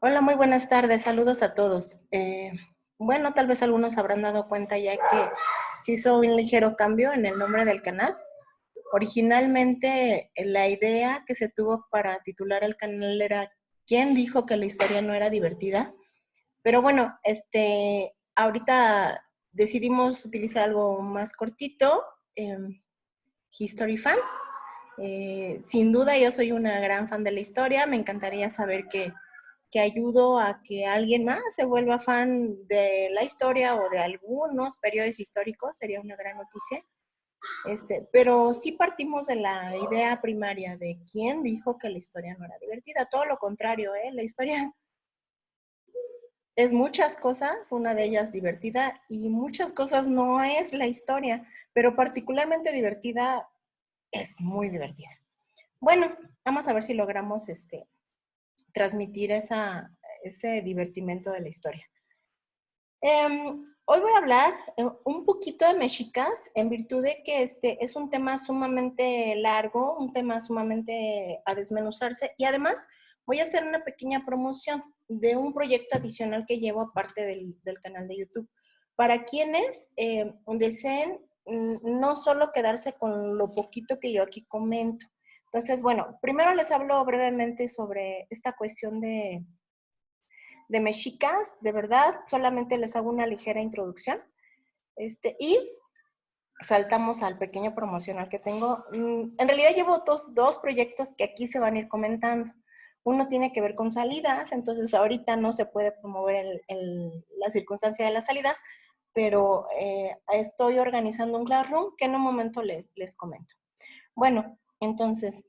Hola, muy buenas tardes. Saludos a todos. Bueno, tal vez algunos habrán dado cuenta ya que se hizo un ligero cambio en el nombre del canal. Originalmente, la idea que se tuvo para titular el canal era ¿Quién dijo que la historia no era divertida? Pero bueno, ahorita decidimos utilizar algo más cortito, History Fan. Sin duda yo soy una gran fan de la historia. Me encantaría saber que ayudo a que alguien más se vuelva fan de la historia o de algunos periodos históricos, sería una gran noticia. Pero sí partimos de la idea primaria de quién dijo que la historia no era divertida. Todo lo contrario, ¿eh? La historia es muchas cosas, una de ellas divertida, y muchas cosas no es la historia, pero particularmente divertida es muy divertida. Bueno, vamos a ver si logramos transmitir ese divertimento de la historia. Hoy voy a hablar un poquito de mexicas, en virtud de que este es un tema sumamente largo, un tema sumamente a desmenuzarse, y además voy a hacer una pequeña promoción de un proyecto adicional que llevo aparte del canal de YouTube. Para quienes deseen no solo quedarse con lo poquito que yo aquí comento. Entonces, bueno, primero les hablo brevemente sobre esta cuestión de mexicas, de verdad, solamente les hago una ligera introducción. Y saltamos al pequeño promocional que tengo. En realidad llevo dos proyectos que aquí se van a ir comentando. Uno tiene que ver con salidas, entonces ahorita no se puede promover la circunstancia de las salidas, pero estoy organizando un Classroom que en un momento les comento. Bueno, entonces,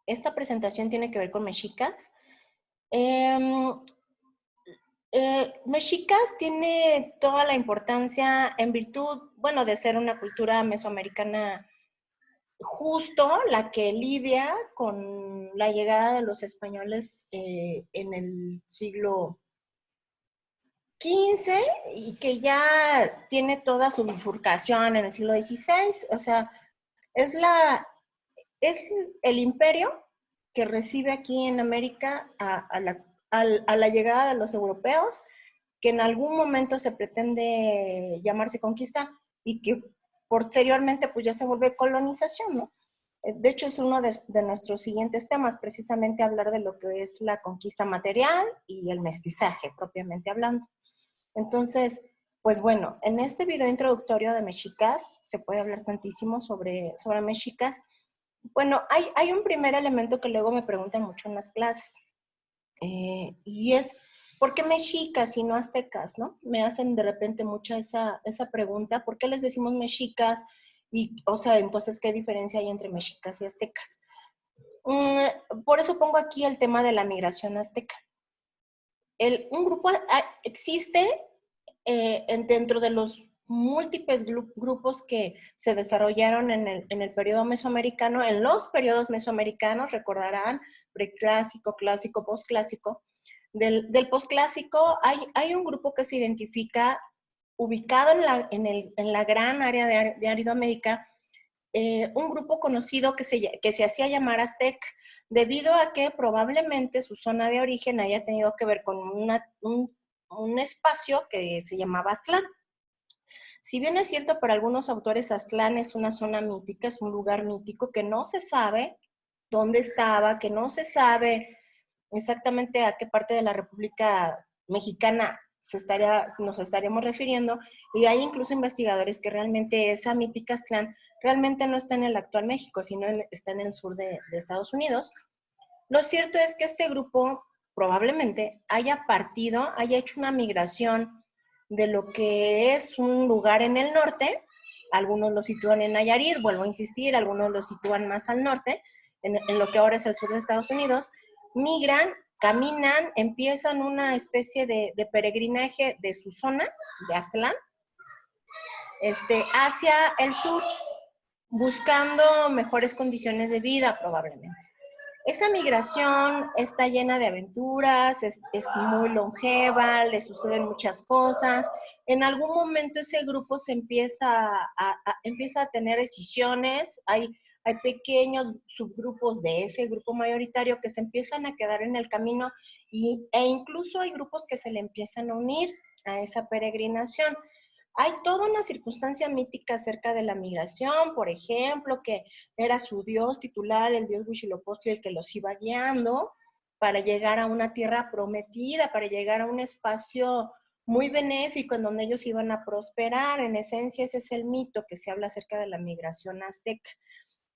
esta presentación tiene que ver con mexicas. Mexicas tiene toda la importancia en virtud, bueno, de ser una cultura mesoamericana justo la que lidia con la llegada de los españoles en el siglo XV y que ya tiene toda su bifurcación en el siglo XVI. O sea, es, es el imperio que recibe aquí en América a la llegada de los europeos, que en algún momento se pretende llamarse conquista y que posteriormente pues ya se vuelve colonización, ¿no? De hecho, es uno de nuestros siguientes temas, precisamente hablar de lo que es la conquista material y el mestizaje, propiamente hablando. Entonces, pues bueno, en este video introductorio de mexicas, se puede hablar tantísimo sobre mexicas. Bueno, hay un primer elemento que luego me preguntan mucho en las clases, y es, ¿por qué mexicas y no aztecas, no? Me hacen de repente mucha esa pregunta, ¿por qué les decimos mexicas? Y, o sea, entonces, ¿qué diferencia hay entre mexicas y aztecas? Por eso pongo aquí el tema de la migración azteca. Un grupo existe dentro de los múltiples grupos que se desarrollaron en el periodo mesoamericano, en los periodos mesoamericanos, recordarán, preclásico, clásico, posclásico. Del posclásico hay un grupo que se identifica ubicado en la gran área de Aridoamérica, un grupo conocido que se hacía llamar Azteca, debido a que probablemente su zona de origen haya tenido que ver con un espacio que se llamaba Aztlán. Si bien es cierto, para algunos autores Aztlán es una zona mítica, es un lugar mítico que no se sabe dónde estaba, que no se sabe exactamente a qué parte de la República Mexicana nos estaríamos refiriendo, y hay incluso investigadores que realmente esa mítica Aztlán realmente no está en el actual México, sino está en el sur de Estados Unidos. Lo cierto es que este grupo probablemente haya partido, haya hecho una migración de lo que es un lugar en el norte. Algunos lo sitúan en Nayarit, vuelvo a insistir, algunos lo sitúan más al norte, en lo que ahora es el sur de Estados Unidos. Migran, caminan, empiezan una especie de peregrinaje de su zona, de Aztlán, hacia el sur, buscando mejores condiciones de vida probablemente. Esa migración está llena de aventuras, es muy longeva, le suceden muchas cosas. En algún momento ese grupo se empieza a tener decisiones. hay pequeños subgrupos de ese grupo mayoritario que se empiezan a quedar en el camino e incluso hay grupos que se le empiezan a unir a esa peregrinación. Hay toda una circunstancia mítica acerca de la migración, por ejemplo, que era su dios titular, el dios Huitzilopochtli, el que los iba guiando para llegar a una tierra prometida, para llegar a un espacio muy benéfico en donde ellos iban a prosperar. En esencia, ese es el mito que se habla acerca de la migración azteca.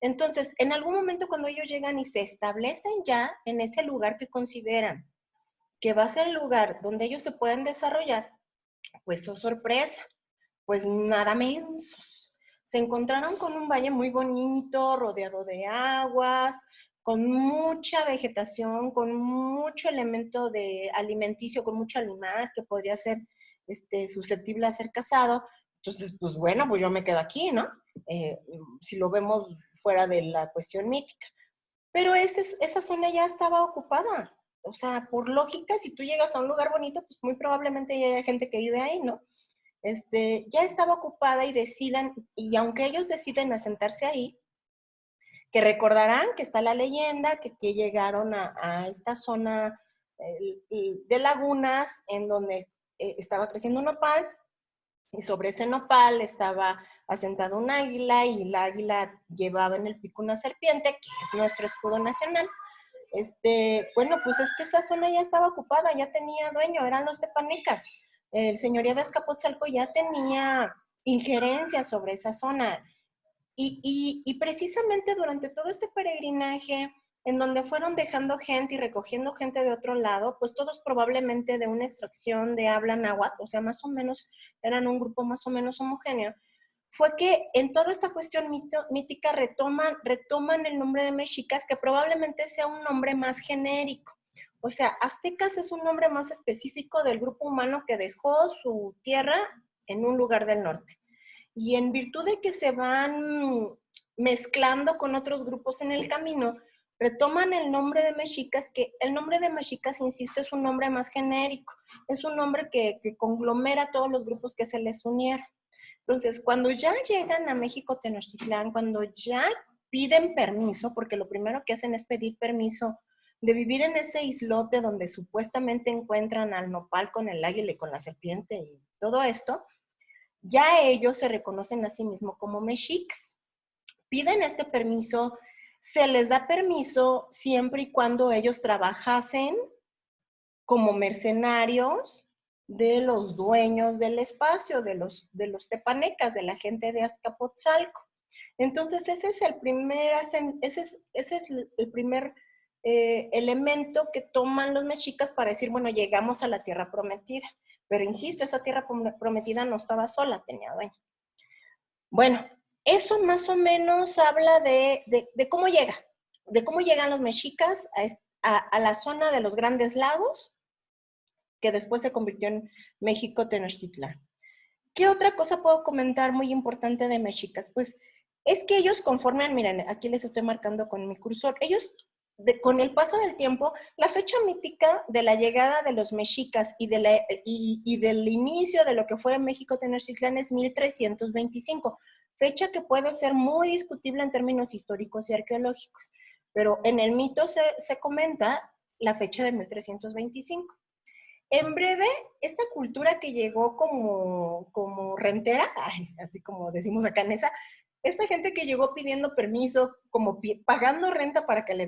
Entonces, en algún momento cuando ellos llegan y se establecen ya en ese lugar que consideran que va a ser el lugar donde ellos se pueden desarrollar, pues oh sorpresa, pues nada menos. Se encontraron con un valle muy bonito, rodeado de aguas, con mucha vegetación, con mucho elemento de alimenticio, con mucho animal que podría ser susceptible a ser cazado. Entonces, pues bueno, pues yo me quedo aquí, ¿no? Si lo vemos fuera de la cuestión mítica. Pero esa zona ya estaba ocupada. O sea, por lógica, si tú llegas a un lugar bonito, pues muy probablemente ya haya gente que vive ahí, ¿no? Ya estaba ocupada y deciden, y aunque ellos deciden asentarse ahí, que recordarán que está la leyenda, que llegaron a esta zona de lagunas en donde estaba creciendo un nopal, y sobre ese nopal estaba asentado un águila, y el águila llevaba en el pico una serpiente, que es nuestro escudo nacional. Bueno, pues es que esa zona ya estaba ocupada, ya tenía dueño, eran los tepanecas. El señorío de Azcapotzalco ya tenía injerencia sobre esa zona. Y precisamente durante todo este peregrinaje, en donde fueron dejando gente y recogiendo gente de otro lado, pues todos probablemente de una extracción de habla náhuatl, o sea, más o menos, eran un grupo más o menos homogéneo, fue que en toda esta cuestión mítica retoman el nombre de mexicas, que probablemente sea un nombre más genérico. O sea, aztecas es un nombre más específico del grupo humano que dejó su tierra en un lugar del norte. Y en virtud de que se van mezclando con otros grupos en el camino, retoman el nombre de mexicas, que el nombre de mexicas, insisto, es un nombre más genérico, es un nombre que conglomera todos los grupos que se les unieron. Entonces, cuando ya llegan a México Tenochtitlán, cuando ya piden permiso, porque lo primero que hacen es pedir permiso de vivir en ese islote donde supuestamente encuentran al nopal con el águila y con la serpiente y todo esto, ya ellos se reconocen a sí mismos como mexicas. Piden este permiso, se les da permiso siempre y cuando ellos trabajasen como mercenarios de los dueños del espacio, de los tepanecas, de la gente de Azcapotzalco. Entonces, ese es el primer elemento que toman los mexicas para decir, bueno, llegamos a la tierra prometida. Pero insisto, esa tierra prometida no estaba sola, tenía dueño. Bueno, eso más o menos habla de cómo llegan los mexicas a la zona de los Grandes Lagos, que después se convirtió en México Tenochtitlán. ¿Qué otra cosa puedo comentar muy importante de mexicas? Pues es que ellos conforman, miren, aquí les estoy marcando con mi cursor, ellos con el paso del tiempo, la fecha mítica de la llegada de los mexicas y del inicio de lo que fue México Tenochtitlán es 1325, fecha que puede ser muy discutible en términos históricos y arqueológicos, pero en el mito se comenta la fecha de 1325. En breve, esta cultura que llegó como rentera, así como decimos acá en esta gente que llegó pidiendo permiso, como pagando renta para que la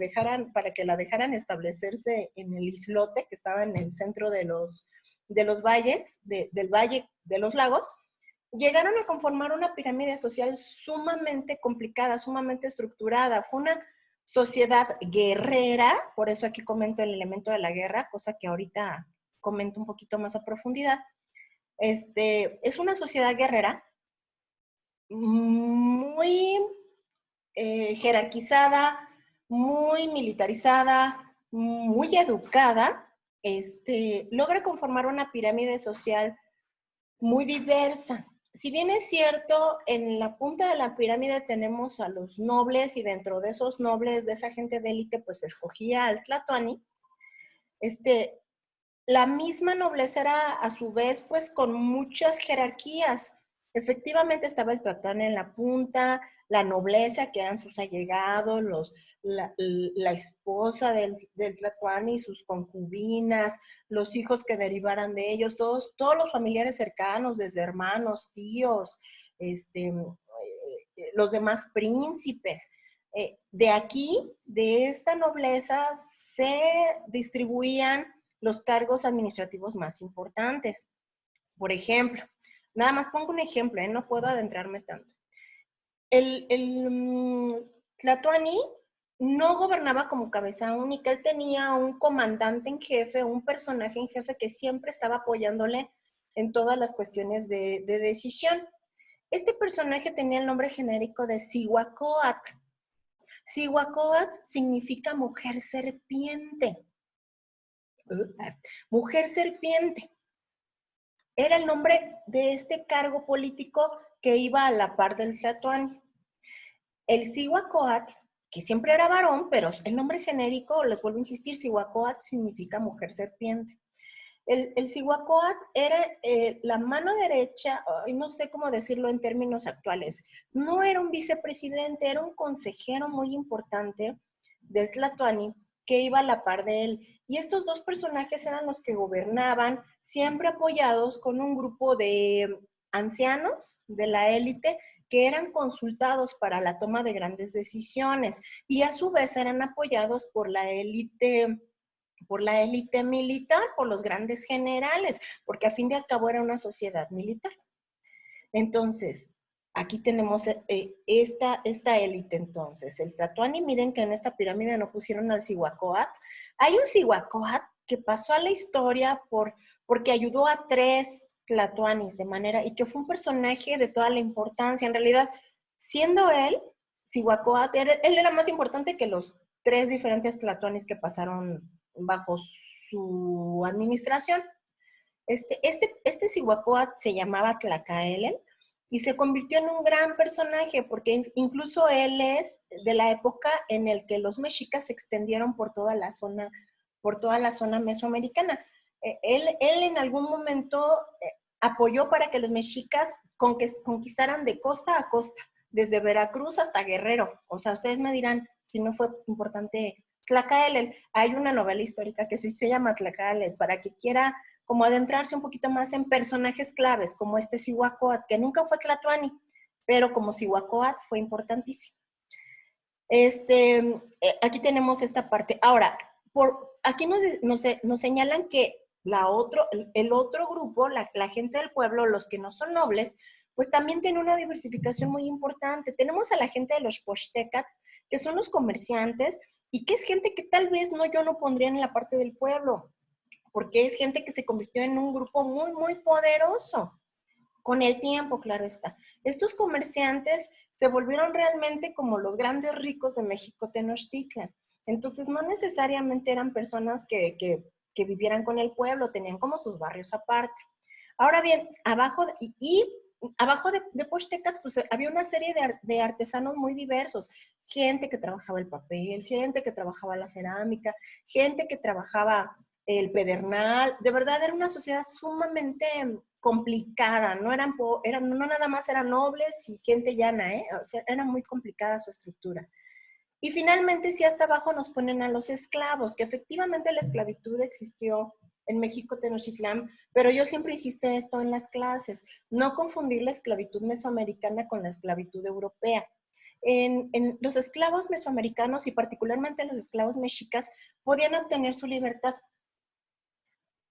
dejaran establecerse en el islote que estaba en el centro de los valles, del Valle de los Lagos, llegaron a conformar una pirámide social sumamente complicada, sumamente estructurada. Fue una sociedad guerrera, por eso aquí comento el elemento de la guerra, cosa que ahorita comento un poquito más a profundidad. Es una sociedad guerrera muy jerarquizada, muy militarizada, muy educada, logra conformar una pirámide social muy diversa. Si bien es cierto, en la punta de la pirámide tenemos a los nobles y dentro de esos nobles, de esa gente de élite, pues se escogía al Tlatoani, la misma nobleza era a su vez pues con muchas jerarquías. Efectivamente estaba el Tlatoani en la punta, la nobleza, que eran sus allegados, la esposa del Tlatoani, sus concubinas, los hijos que derivaran de ellos, todos los familiares cercanos, desde hermanos, tíos, los demás príncipes. De aquí, de esta nobleza, se distribuían los cargos administrativos más importantes. Por ejemplo, nada más pongo un ejemplo, no puedo adentrarme tanto. Tlatoani no gobernaba como cabeza única, él tenía un comandante en jefe, un personaje en jefe que siempre estaba apoyándole en todas las cuestiones de decisión. Este personaje tenía el nombre genérico de Cihuacóatl. Cihuacóatl significa mujer serpiente. Mujer serpiente. Era el nombre de este cargo político que iba a la par del Tlatoani. El Cihuacóatl, que siempre era varón, pero el nombre genérico, les vuelvo a insistir, Cihuacóatl significa mujer serpiente. El Cihuacóatl era la mano derecha, no sé cómo decirlo en términos actuales, no era un vicepresidente, era un consejero muy importante del Tlatoani que iba a la par de él. Y estos dos personajes eran los que gobernaban, siempre apoyados con un grupo de ancianos de la élite que eran consultados para la toma de grandes decisiones y a su vez eran apoyados por la élite militar, por los grandes generales, porque a fin de al cabo era una sociedad militar. Entonces, aquí tenemos esta élite entonces. El Tlatoani, miren que en esta pirámide no pusieron al Cihuacóatl. Hay un Cihuacóatl que pasó a la historia porque ayudó a 3 Tlatoanis de manera, y que fue un personaje de toda la importancia. En realidad, siendo él, Cihuacóatl, él era más importante que los 3 diferentes Tlatoanis que pasaron bajo su administración. Este Cihuacóatl se llamaba Tlacaelel y se convirtió en un gran personaje porque incluso él es de la época en el que los mexicas se extendieron por toda la zona mesoamericana. Él en algún momento apoyó para que los mexicas conquistaran de costa a costa, desde Veracruz hasta Guerrero. O sea, ustedes me dirán si no fue importante Tlacaelel. Hay una novela histórica que sí se llama Tlacaelel, para que quiera como adentrarse un poquito más en personajes claves, como este Cihuacóatl, que nunca fue Tlatoani, pero como Cihuacóatl fue importantísimo. Aquí tenemos esta parte. Ahora, aquí nos señalan que el otro grupo, la gente del pueblo, los que no son nobles, pues también tiene una diversificación muy importante. Tenemos a la gente de los Poxtecat, que son los comerciantes, y que es gente que tal vez yo no pondría en la parte del pueblo, porque es gente que se convirtió en un grupo muy, muy poderoso. Con el tiempo, claro está. Estos comerciantes se volvieron realmente como los grandes ricos de México Tenochtitlan. Entonces, no necesariamente eran personas que vivieran con el pueblo, tenían como sus barrios aparte. Ahora bien, abajo de Poxtecat, pues había una serie de artesanos muy diversos. Gente que trabajaba el papel, gente que trabajaba la cerámica, gente que trabajaba el pedernal. De verdad era una sociedad sumamente complicada. No nada más eran nobles y gente llana, o sea, era muy complicada su estructura. Y finalmente, sí, hasta abajo nos ponen a los esclavos, que efectivamente la esclavitud existió en México Tenochtitlán, pero yo siempre insisto esto en las clases, no confundir la esclavitud mesoamericana con la esclavitud europea. En los esclavos mesoamericanos y particularmente los esclavos mexicas podían obtener su libertad.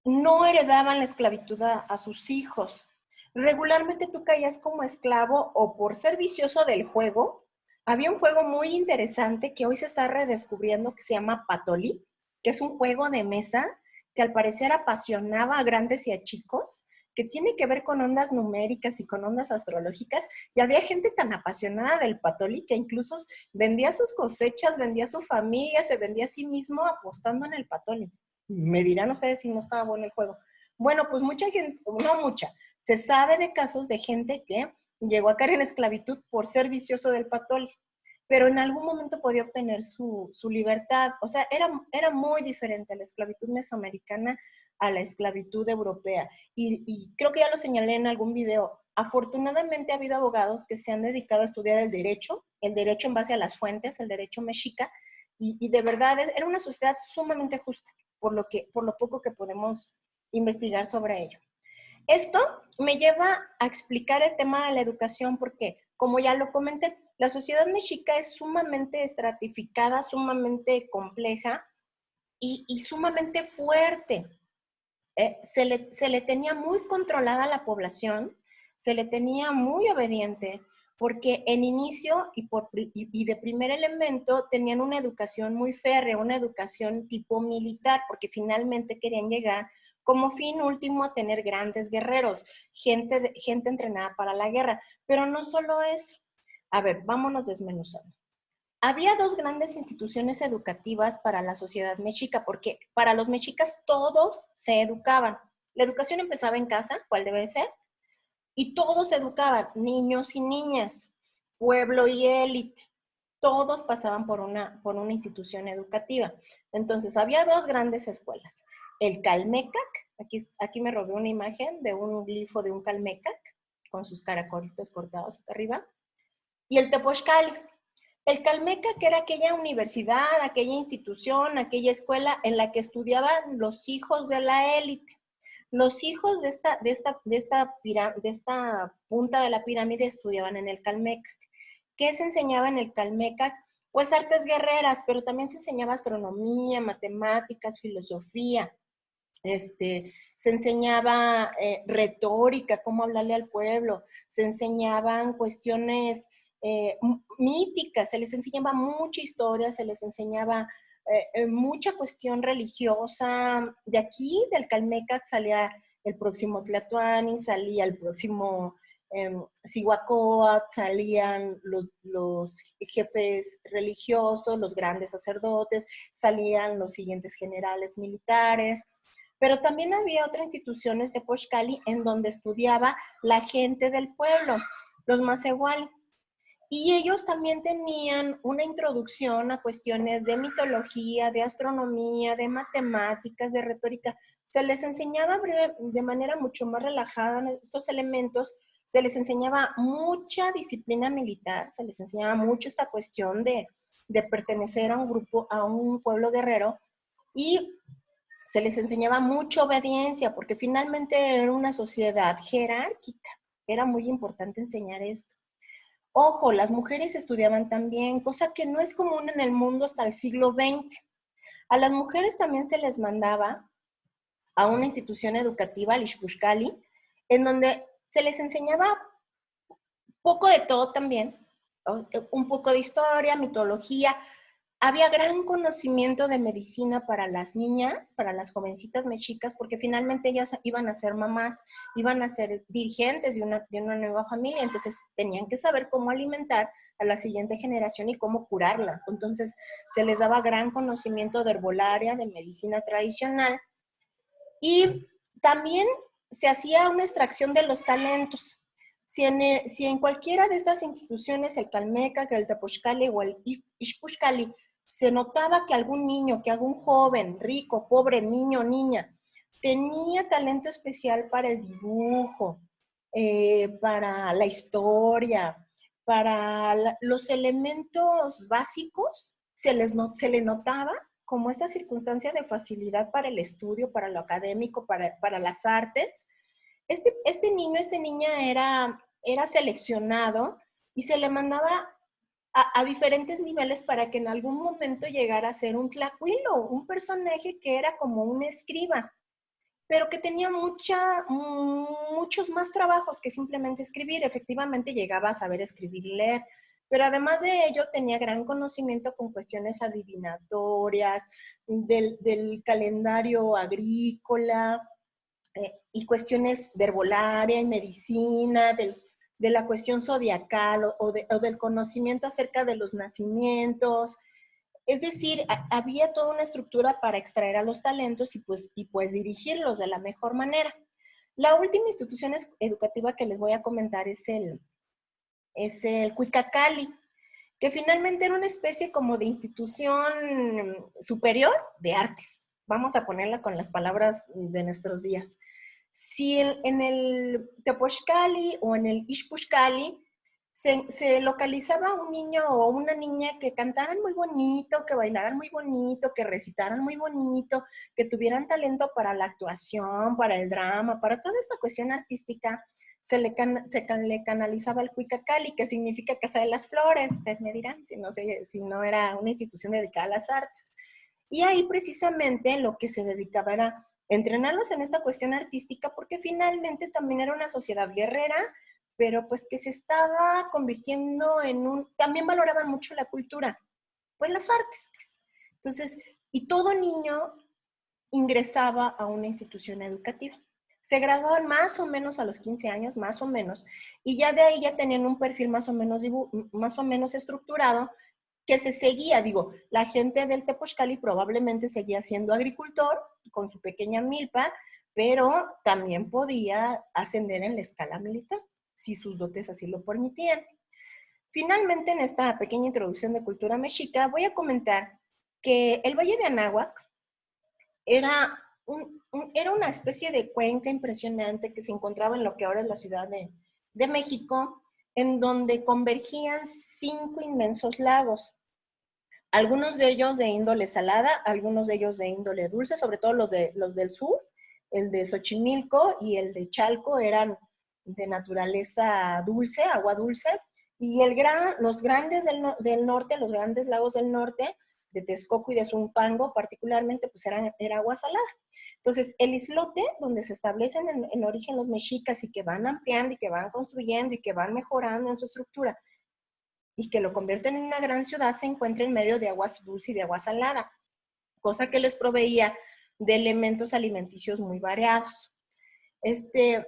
No heredaban la esclavitud a sus hijos. Regularmente tú caías como esclavo o por ser vicioso del juego. Había un juego muy interesante que hoy se está redescubriendo que se llama Patoli, que es un juego de mesa que al parecer apasionaba a grandes y a chicos, que tiene que ver con ondas numéricas y con ondas astrológicas, y había gente tan apasionada del Patoli que incluso vendía sus cosechas, vendía su familia, se vendía a sí mismo apostando en el Patoli. Me dirán ustedes si no estaba bueno el juego. Bueno, pues mucha gente, no mucha, se sabe de casos de gente que llegó a caer en esclavitud por ser vicioso del Patoli, pero en algún momento podía obtener su libertad. O sea, era muy diferente la esclavitud mesoamericana a la esclavitud europea. Y creo que ya lo señalé en algún video. afortunadamente ha habido abogados que se han dedicado a estudiar el derecho en base a las fuentes, el derecho mexica, y de verdad era una sociedad sumamente justa, por lo poco que podemos investigar sobre ello. Esto me lleva a explicar el tema de la educación porque, como ya lo comenté, la sociedad mexica es sumamente estratificada, sumamente compleja y sumamente fuerte. Se le tenía muy controlada a la población, se le tenía muy obediente, porque en inicio y de primer elemento tenían una educación muy férrea, una educación tipo militar, porque finalmente querían llegar como fin último a tener grandes guerreros, gente entrenada para la guerra. Pero no solo eso. A ver, vámonos desmenuzando. Había dos grandes instituciones educativas para la sociedad mexica, porque para los mexicas todos se educaban. La educación empezaba en casa, ¿cuál debe ser? Y todos se educaban, niños y niñas, pueblo y élite. Todos pasaban por una institución educativa. Entonces, había dos grandes escuelas. El Calmecac, aquí me robé una imagen de un glifo de un Calmecac, con sus caracolitos cortados hasta arriba, y el Tepochcali. El Calmecac, que era aquella universidad, aquella institución, aquella escuela en la que estudiaban los hijos de la élite. Los hijos de esta punta de la pirámide estudiaban en el Calmecac. ¿Qué se enseñaba en el Calmecac? Pues artes guerreras, pero también se enseñaba astronomía, matemáticas, filosofía. Se enseñaba retórica, cómo hablarle al pueblo, se enseñaban cuestiones míticas, se les enseñaba mucha historia, se les enseñaba mucha cuestión religiosa. De aquí, del Calmecac, salía el próximo Tlatoani, salía el próximo Cihuacóatl, salían los jefes religiosos, los grandes sacerdotes, salían los siguientes generales militares. Pero también había otra institución, el Tepochcali, en donde estudiaba la gente del pueblo, los Masehuali. Y ellos también tenían una introducción a cuestiones de mitología, de astronomía, de matemáticas, de retórica. Se les enseñaba de manera mucho más relajada estos elementos, se les enseñaba mucha disciplina militar, se les enseñaba mucho esta cuestión de pertenecer a un grupo, a un pueblo guerrero, y se les enseñaba mucha obediencia, porque finalmente era una sociedad jerárquica. Era muy importante enseñar esto. Ojo, las mujeres estudiaban también, cosa que no es común en el mundo hasta el siglo XX. A las mujeres también se les mandaba a una institución educativa, al Ixpuxcali, en donde se les enseñaba poco de todo también, un poco de historia, mitología. Había gran conocimiento de medicina para las niñas, para las jovencitas mexicas, porque finalmente ellas iban a ser mamás, iban a ser dirigentes de una nueva familia, entonces tenían que saber cómo alimentar a la siguiente generación y cómo curarla. Entonces se les daba gran conocimiento de herbolaria, de medicina tradicional, y también se hacía una extracción de los talentos. Si en cualquiera de estas instituciones, el Calmecac, el Tepochcali o el Ixpuxcali, se notaba que algún niño, que algún joven, rico, pobre, niño, niña, tenía talento especial para el dibujo, para la historia, para los elementos básicos, se le notaba como esta circunstancia de facilidad para el estudio, para lo académico, para las artes. Este niño, esta niña era seleccionado y se le mandaba a diferentes niveles para que en algún momento llegara a ser un tlacuilo, un personaje que era como un escriba, pero que tenía muchos más trabajos que simplemente escribir. Efectivamente llegaba a saber escribir y leer, pero además de ello tenía gran conocimiento con cuestiones adivinatorias, del calendario agrícola, y cuestiones de herbolaria y medicina, de la cuestión zodiacal o del conocimiento acerca de los nacimientos. Es decir, había toda una estructura para extraer a los talentos y pues dirigirlos de la mejor manera. La última institución educativa que les voy a comentar es el Cuicacali, que finalmente era una especie como de institución superior de artes. Vamos a ponerla con las palabras de nuestros días. Si en el Tepochcali o en el Ixpuxcali se localizaba un niño o una niña que cantaran muy bonito, que bailaran muy bonito, que recitaran muy bonito, que tuvieran talento para la actuación, para el drama, para toda esta cuestión artística, le canalizaba el Cuicacali, que significa Casa de las Flores. Ustedes me dirán, si no era una institución dedicada a las artes. Y ahí precisamente lo que se dedicaba era entrenarlos en esta cuestión artística, porque finalmente también era una sociedad guerrera, pero pues que se estaba convirtiendo en también valoraban mucho la cultura, pues las artes, pues. Entonces, y todo niño ingresaba a una institución educativa. Se graduaban más o menos a los 15 años, más o menos, y ya de ahí ya tenían un perfil más o menos estructurado, que se seguía, digo, la gente del Tepochcali probablemente seguía siendo agricultor con su pequeña milpa, pero también podía ascender en la escala militar, si sus dotes así lo permitían. Finalmente, en esta pequeña introducción de cultura mexica, voy a comentar que el Valle de Anáhuac era, era una especie de cuenca impresionante que se encontraba en lo que ahora es la Ciudad de México, en donde convergían 5 inmensos lagos. Algunos de ellos de índole salada, algunos de ellos de índole dulce, sobre todo los del sur, el de Xochimilco y el de Chalco eran de naturaleza dulce, agua dulce, y los grandes del norte, los grandes lagos del norte, de Texcoco y de Zumpango particularmente, pues era agua salada. Entonces, el islote donde se establecen en origen los mexicas y que van ampliando y que van construyendo y que van mejorando en su estructura, y que lo convierten en una gran ciudad, se encuentra en medio de agua dulce y de agua salada, cosa que les proveía de elementos alimenticios muy variados. Esta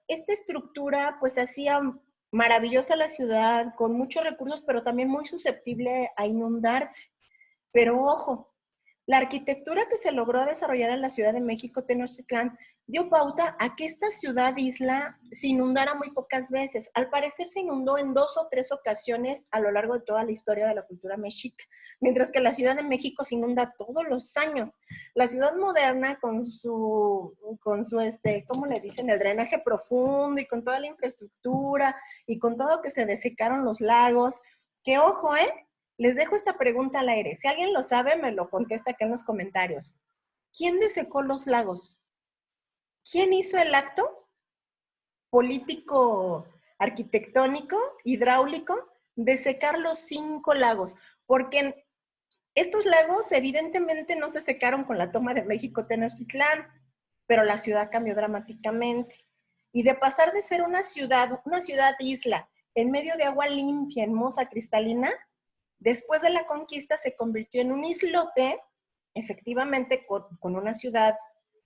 estructura pues hacía maravillosa la ciudad, con muchos recursos, pero también muy susceptible a inundarse. Pero ojo, la arquitectura que se logró desarrollar en la Ciudad de México, Tenochtitlán, dio pauta a que esta ciudad-isla se inundara muy pocas veces. Al parecer se inundó en 2 o 3 ocasiones a lo largo de toda la historia de la cultura mexica, mientras que la Ciudad de México se inunda todos los años. La ciudad moderna ¿cómo le dicen? El drenaje profundo y con toda la infraestructura y con todo que se desecaron los lagos, que ojo, les dejo esta pregunta al aire. Si alguien lo sabe, me lo contesta acá en los comentarios. ¿Quién desecó los lagos? ¿Quién hizo el acto político, arquitectónico, hidráulico, de secar los 5 lagos? Porque estos lagos evidentemente no se secaron con la toma de México Tenochtitlán, pero la ciudad cambió dramáticamente. Y de pasar de ser una ciudad isla, en medio de agua limpia, hermosa, cristalina, después de la conquista se convirtió en un islote, efectivamente con una ciudad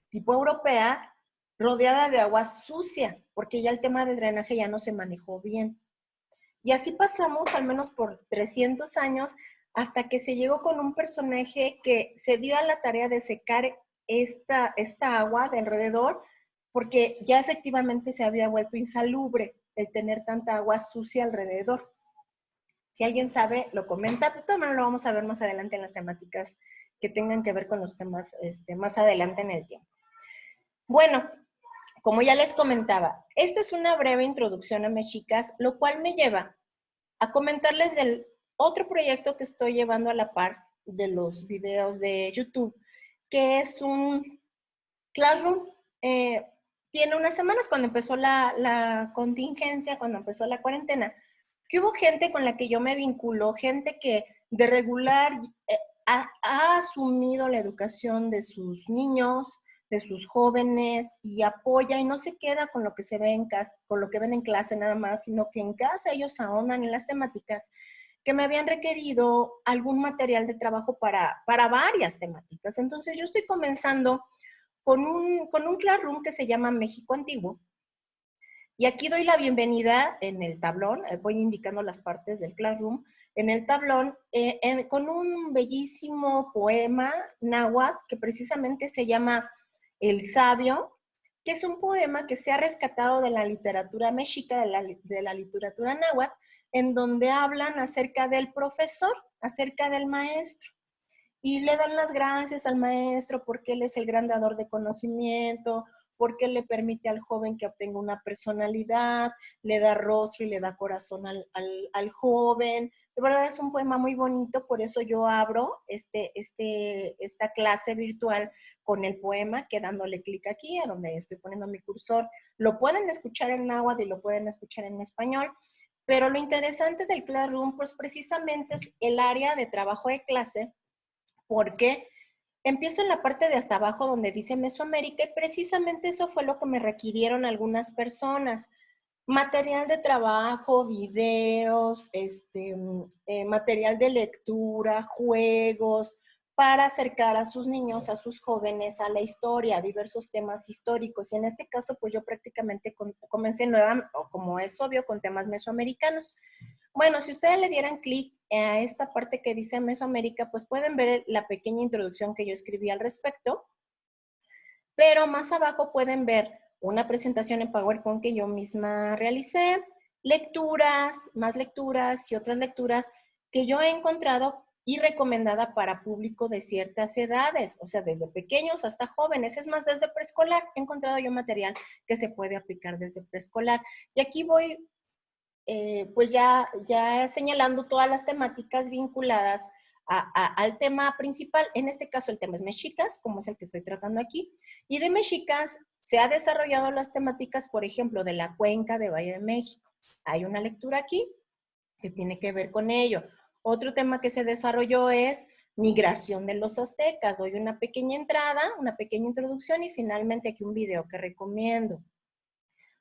tipo europea, rodeada de agua sucia, porque ya el tema del drenaje ya no se manejó bien. Y así pasamos al menos por 300 años hasta que se llegó con un personaje que se dio a la tarea de secar esta agua de alrededor, porque ya efectivamente se había vuelto insalubre el tener tanta agua sucia alrededor. Si alguien sabe, lo comenta, pero también lo vamos a ver más adelante en las temáticas que tengan que ver con los temas más adelante en el tiempo. Bueno, como ya les comentaba, esta es una breve introducción a Mexicas, lo cual me lleva a comentarles del otro proyecto que estoy llevando a la par de los videos de YouTube, que es un Classroom. Tiene unas semanas cuando empezó la contingencia, cuando empezó la cuarentena, que hubo gente con la que yo me vinculo, gente que de regular ha asumido la educación de sus niños, de sus jóvenes y apoya y no se queda con lo que se ve en casa, con lo que ven en clase nada más, sino que en casa ellos ahondan en las temáticas que me habían requerido algún material de trabajo para varias temáticas. Entonces yo estoy comenzando con un Classroom que se llama México Antiguo. Y aquí doy la bienvenida en el tablón, voy indicando las partes del Classroom, en el tablón, con un bellísimo poema náhuatl que precisamente se llama El Sabio, que es un poema que se ha rescatado de la literatura mexica, de la literatura náhuatl, en donde hablan acerca del profesor, acerca del maestro. Y le dan las gracias al maestro porque él es el gran dador de conocimiento, porque le permite al joven que obtenga una personalidad, le da rostro y le da corazón al joven. De verdad es un poema muy bonito, por eso yo abro esta clase virtual con el poema, que dándole clic aquí, a donde estoy poniendo mi cursor. Lo pueden escuchar en náhuatl y lo pueden escuchar en español, pero lo interesante del Classroom, pues precisamente es el área de trabajo de clase, porque empiezo en la parte de hasta abajo donde dice Mesoamérica y precisamente eso fue lo que me requirieron algunas personas. Material de trabajo, videos, material de lectura, juegos, para acercar a sus niños, a sus jóvenes a la historia, a diversos temas históricos. Y en este caso, pues yo prácticamente comencé nueva, o como es obvio, con temas mesoamericanos. Bueno, si ustedes le dieran clic a esta parte que dice Mesoamérica, pues pueden ver la pequeña introducción que yo escribí al respecto, pero más abajo pueden ver una presentación en PowerPoint que yo misma realicé, lecturas, más lecturas y otras lecturas que yo he encontrado y recomendada para público de ciertas edades, o sea, desde pequeños hasta jóvenes, es más, desde preescolar. He encontrado yo material que se puede aplicar desde preescolar. Y aquí voy pues ya señalando todas las temáticas vinculadas al tema principal. En este caso el tema es mexicas, como es el que estoy tratando aquí. Y de mexicas se ha desarrollado las temáticas, por ejemplo, de la cuenca de Valle de México. Hay una lectura aquí que tiene que ver con ello. Otro tema que se desarrolló es migración de los aztecas. Doy una pequeña entrada, una pequeña introducción y finalmente aquí un video que recomiendo.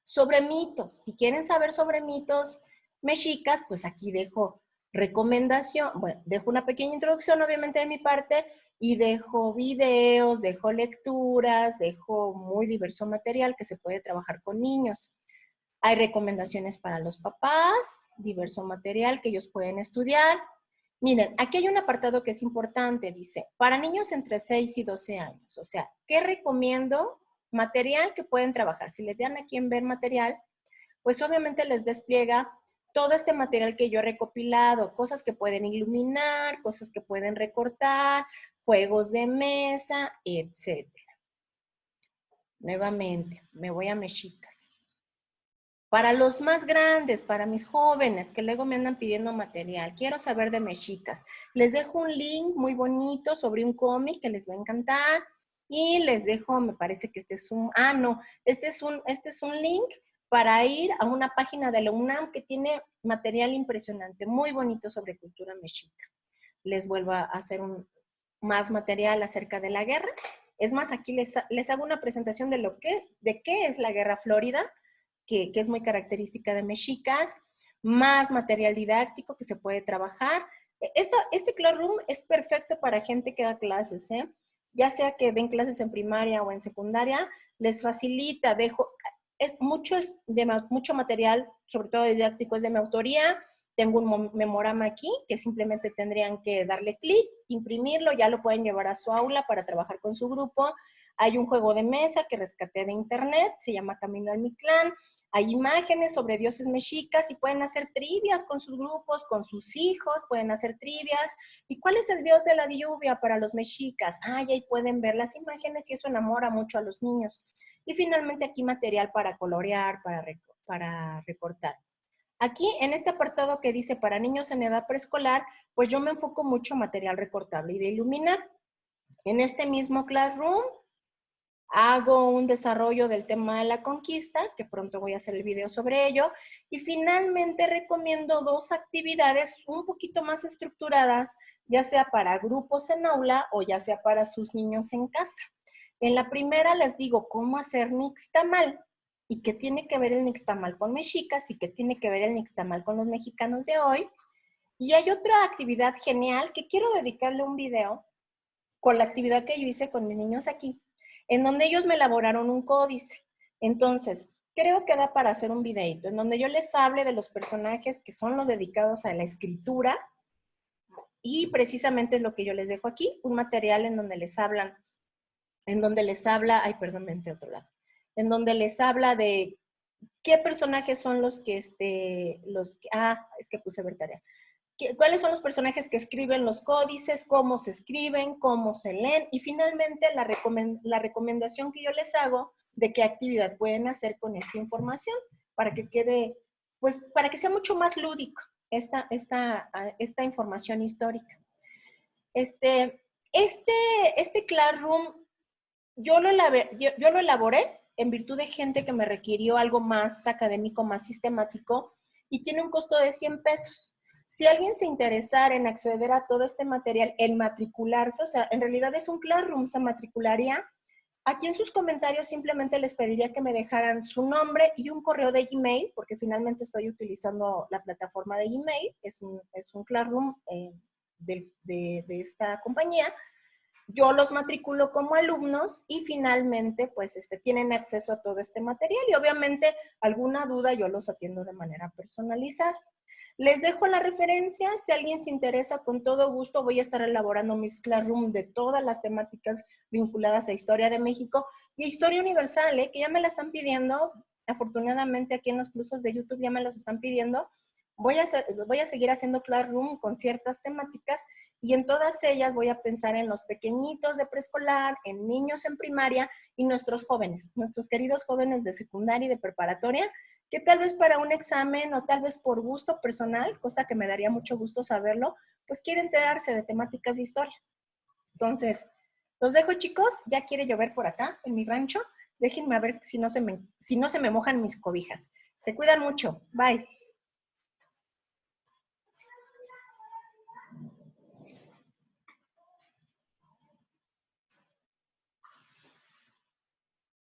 Sobre mitos, si quieren saber sobre mitos mexicas, pues aquí dejo recomendación, bueno, dejo una pequeña introducción obviamente de mi parte y dejo videos, dejo lecturas, dejo muy diverso material que se puede trabajar con niños. Hay recomendaciones para los papás, diverso material que ellos pueden estudiar. Miren, aquí hay un apartado que es importante, dice, para niños entre 6 y 12 años. O sea, ¿qué recomiendo? Material que pueden trabajar. Si les dan aquí en ver material, pues obviamente les despliega todo este material que yo he recopilado, cosas que pueden iluminar, cosas que pueden recortar, juegos de mesa, etc. Nuevamente, me voy a mexicas. Para los más grandes, para mis jóvenes que luego me andan pidiendo material, quiero saber de mexicas. Les dejo un link muy bonito sobre un cómic que les va a encantar y les dejo, me parece que este es un, este es un link para ir a una página de la UNAM que tiene material impresionante, muy bonito sobre cultura mexica. Les vuelvo a hacer más material acerca de la guerra. Es más, aquí les hago una presentación de qué es la Guerra Flórida, que es muy característica de mexicas, más material didáctico que se puede trabajar. Este Classroom es perfecto para gente que da clases, ya sea que den clases en primaria o en secundaria, les facilita, mucho material, sobre todo didáctico, es de mi autoría. Tengo un memorama aquí que simplemente tendrían que darle clic, imprimirlo, ya lo pueden llevar a su aula para trabajar con su grupo. Hay un juego de mesa que rescaté de internet, se llama Camino al Mictlán. Hay imágenes sobre dioses mexicas y pueden hacer trivias con sus grupos, con sus hijos, pueden hacer trivias. ¿Y cuál es el dios de la lluvia para los mexicas? Y ahí pueden ver las imágenes y eso enamora mucho a los niños. Y finalmente aquí material para colorear, para recortar. Aquí, en este apartado que dice para niños en edad preescolar, pues yo me enfoco mucho en material recortable y de iluminar. En este mismo Classroom hago un desarrollo del tema de la conquista, que pronto voy a hacer el video sobre ello, y finalmente recomiendo 2 actividades un poquito más estructuradas, ya sea para grupos en aula o ya sea para sus niños en casa. En la primera les digo cómo hacer nixtamal y qué tiene que ver el nixtamal con mexicas y qué tiene que ver el nixtamal con los mexicanos de hoy. Y hay otra actividad genial que quiero dedicarle un video con la actividad que yo hice con mis niños aquí, en donde ellos me elaboraron un códice. Entonces, creo que da para hacer un videito en donde yo les hable de los personajes que son los dedicados a la escritura y precisamente es lo que yo les dejo aquí, un material en donde les habla, ay, perdón, me entré a otro lado, en donde les habla de qué personajes son los que, es que puse ver tarea. ¿Cuáles son los personajes que escriben los códices? ¿Cómo se escriben? ¿Cómo se leen? Y finalmente la recomendación que yo les hago de qué actividad pueden hacer con esta información para que quede, pues, para que sea mucho más lúdico esta información histórica. Este Classroom, yo lo elaboré en virtud de gente que me requirió algo más académico, más sistemático, y tiene un costo de 100 pesos. Si alguien se interesara en acceder a todo este material, en matricularse, o sea, en realidad es un Classroom, se matricularía. Aquí en sus comentarios simplemente les pediría que me dejaran su nombre y un correo de Gmail, porque finalmente estoy utilizando la plataforma de Gmail, es un Classroom de esta compañía. Yo los matriculo como alumnos y finalmente pues tienen acceso a todo este material y obviamente alguna duda yo los atiendo de manera personalizada. Les dejo la referencia, si alguien se interesa, con todo gusto voy a estar elaborando mis Classroom de todas las temáticas vinculadas a Historia de México y Historia Universal, que ya me la están pidiendo, afortunadamente aquí en los plusos de YouTube ya me los están pidiendo. Voy a seguir haciendo Classroom con ciertas temáticas y en todas ellas voy a pensar en los pequeñitos de preescolar, en niños en primaria y nuestros jóvenes, nuestros queridos jóvenes de secundaria y de preparatoria, que tal vez para un examen o tal vez por gusto personal, cosa que me daría mucho gusto saberlo, pues quieren enterarse de temáticas de historia. Entonces, los dejo, chicos, ya quiere llover por acá en mi rancho. Déjenme a ver si no se me mojan mis cobijas. Se cuidan mucho. Bye.